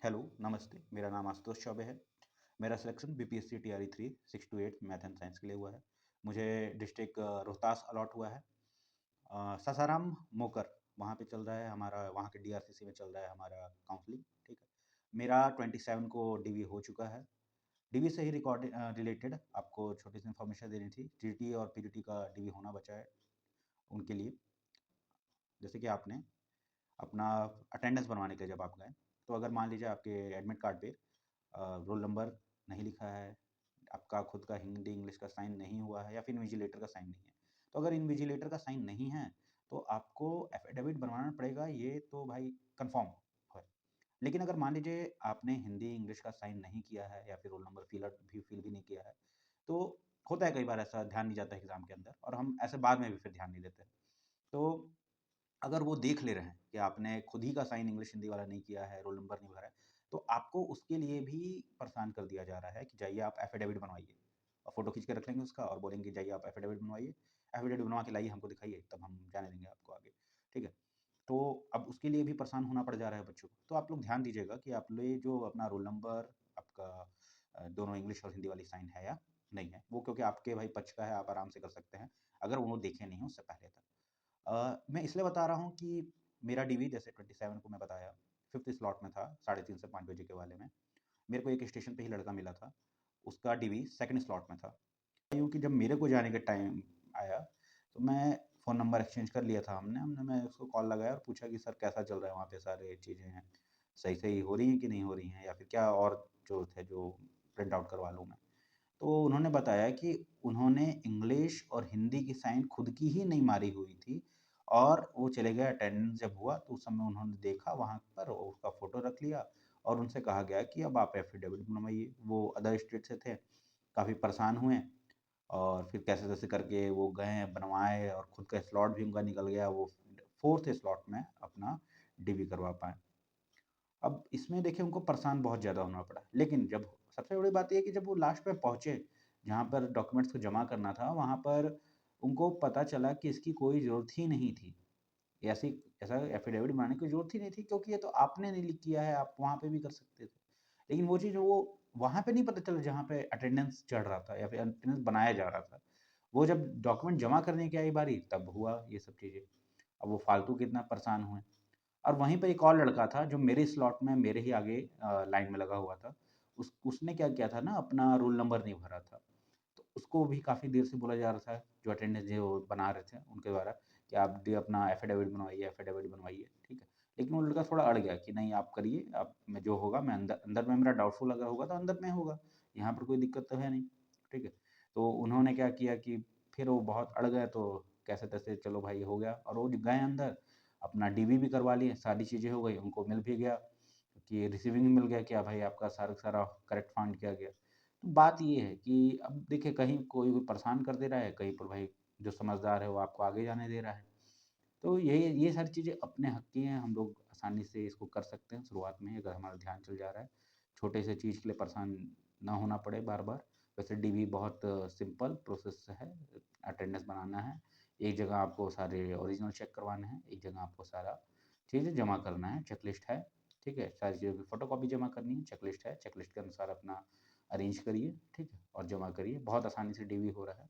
Hello, नमस्ते। मेरा नाम आशुतोष चौबे है। मेरा selection BPSC TRE 3 6 to 8 math and science के लिए हुआ है। मुझे डिस्ट्रिक्ट रोहतास अलॉट हुआ है। सासाराम मोकर वहाँ पे चल रहा है हमारा, वहाँ के डीआरसीसी में चल रहा है हमारा काउंसलिंग, ठीक है। मेरा 27 को डीवी हो चुका है। डीवी से ही रिलेटेड आपको छोटी सी इन्फॉर्मेशन देनी थी। टीटी और पीटीटी का डीवी होना बचा है उनके लिए। जैसे कि आपने अपना अटेंडेंस बनवाने के लिए जब आप गए, तो अगर मान लीजिए आपके एडमिट कार्ड पे रोल नंबर नहीं लिखा है, आपका खुद का हिंदी इंग्लिश का साइन नहीं हुआ है या फिर इन्विजिलेटर का साइन नहीं है। तो अगर इन्विजिलेटर का साइन नहीं है, तो आपको एफिडेविट बनवाना पड़ेगा, ये तो भाई कन्फर्म है। लेकिन अगर मान लीजिए आपने हिंदी इंग्लिश का साइन नहीं किया है या फिर रोल नंबर फिल भी नहीं किया है, तो होता है कई बार ऐसा, ध्यान नहीं जाता है एग्ज़ाम के अंदर और हम ऐसे बाद में भी फिर ध्यान नहीं देते हैं। तो अगर वो देख ले रहे हैं कि आपने खुद ही का साइन इंग्लिश हिंदी वाला नहीं किया है, रोल नंबर नहीं भरा है, तो आपको उसके लिए भी परेशान कर दिया जा रहा है कि जाइए आप एफिडेविट बनवाइए और फ़ोटो खींच के रख लेंगे उसका और बोलेंगे जाइए आप एफिडेविट बनवाइए, एफिडेविट बनवा के लाइए हमको दिखाइए, तब हम जाने देंगे आपको आगे, ठीक है? तो अब उसके लिए भी परेशान होना पड़ जा रहा है बच्चों को। तो आप लोग ध्यान दीजिएगा कि आप ले जो अपना रोल नंबर, आपका दोनों इंग्लिश और हिंदी वाली साइन है या नहीं है, वो क्योंकि आपके भाई पक्ष का है, आप आराम से कर सकते हैं, अगर वो देखे नहीं हैं उससे पहले तक। मैं इसलिए बता रहा हूँ कि मेरा डीवी जैसे 27 को मैं बताया, 5th स्लॉट में था, 3:30 से 5 बजे के वाले में। मेरे को एक स्टेशन पे ही लड़का मिला था, उसका डीवी 2nd स्लॉट में था। यूँ कि जब मेरे को जाने का टाइम आया, तो मैं फ़ोन नंबर एक्सचेंज कर लिया था हमने हमने मैं उसको कॉल लगाया और पूछा कि सर कैसा चल रहा है वहाँ पे, सारी चीज़ें हैं, सही-सही हो रही हैं कि नहीं हो रही हैं या फिर क्या और ज़रूरत है जो प्रिंट आउट करवा लूँ मैं? तो उन्होंने बताया कि उन्होंने इंग्लिश और हिंदी की साइन खुद की ही नहीं मारी हुई थी और वो चले गए। अटेंडेंस जब हुआ तो उस समय उन्होंने देखा वहाँ पर और उसका फ़ोटो रख लिया और उनसे कहा गया कि अब आप एफ़िडेविट बनवाइए। वो अदर स्टेट से थे, काफ़ी परेशान हुए और फिर कैसे-तैसे करके वो गए, बनवाए और खुद का स्लॉट भी उनका निकल गया। वो 4th स्लॉट में अपना डीवी करवा पाए। अब इसमें देखिए उनको परेशान बहुत ज़्यादा होना पड़ा। लेकिन जब सबसे बड़ी बात ये है कि जब वो लास्ट में पहुँचे, जहाँ पर डॉक्यूमेंट्स को जमा करना था, वहाँ पर उनको पता चला कि इसकी कोई ज़रूरत ही नहीं थी। ऐसी ऐसा एफ़िडेविट बनाने की ज़रूरत ही नहीं थी क्योंकि ये तो आपने नहीं लिख किया है, आप वहाँ पे भी कर सकते थे। लेकिन वो चीज़ वो वहाँ पे नहीं पता चला जहाँ पे अटेंडेंस चढ़ रहा था या फिर अटेंडेंस बनाया जा रहा था। वो जब डॉक्यूमेंट जमा करने की आई बारी, तब हुआ ये सब चीज़ें। अब वो फालतू कितना परेशान हुए। और वहीं पे एक और लड़का था जो मेरे स्लॉट में मेरे ही आगे लाइन में लगा हुआ था। उसने क्या किया था ना, अपना रोल नंबर नहीं भरा था। तो उसको भी काफ़ी देर से बोला जा रहा था, जो अटेंडेंस जो बना रहे थे उनके द्वारा, कि आप अपना एफ़िडेविट बनवाइए, ठीक है। लेकिन वो लड़का थोड़ा अड़ गया कि नहीं आप करिए, आप मैं जो होगा मैं अंदर अंदर में मेरा डाउटफुल अगर होगा तो अंदर में होगा, यहाँ पर कोई दिक्कत तो है नहीं, ठीक है। तो उन्होंने क्या किया कि फिर वो बहुत अड़ गए तो कैसे-तैसे चलो भाई हो गया और वो गए अंदर, अपना डीवी भी करवा लिए, सारी चीज़ें हो गई, उनको मिल भी गया कि रिसीविंग मिल गया कि हाँ भाई आपका सारा का सारा करेक्ट फाइंड किया गया। तो बात ये है कि अब देखिए कहीं कोई भी परेशान कर दे रहा है, कहीं पर भाई जो समझदार है वो आपको आगे जाने दे रहा है। तो ये सारी चीज़ें अपने हक की हैं, हम लोग आसानी से इसको कर सकते हैं शुरुआत में ही अगर हमारा ध्यान चल जा रहा है। छोटे से चीज़ के लिए परेशान ना होना पड़े बार-बार। वैसे डीवी बहुत सिंपल प्रोसेस है, अटेंडेंस बनाना है, एक जगह आपको सारे ओरिजिनल चेक करवाने हैं, एक जगह आपको सारा चीज़ें जमा करना है, चेकलिस्ट है, ठीक है? सारी चीज़ों की फ़ोटोकॉपी जमा करनी है, चेकलिस्ट है, चेकलिस्ट के अनुसार अपना अरेंज करिए, ठीक है? और जमा करिए, बहुत आसानी से डीवी हो रहा है।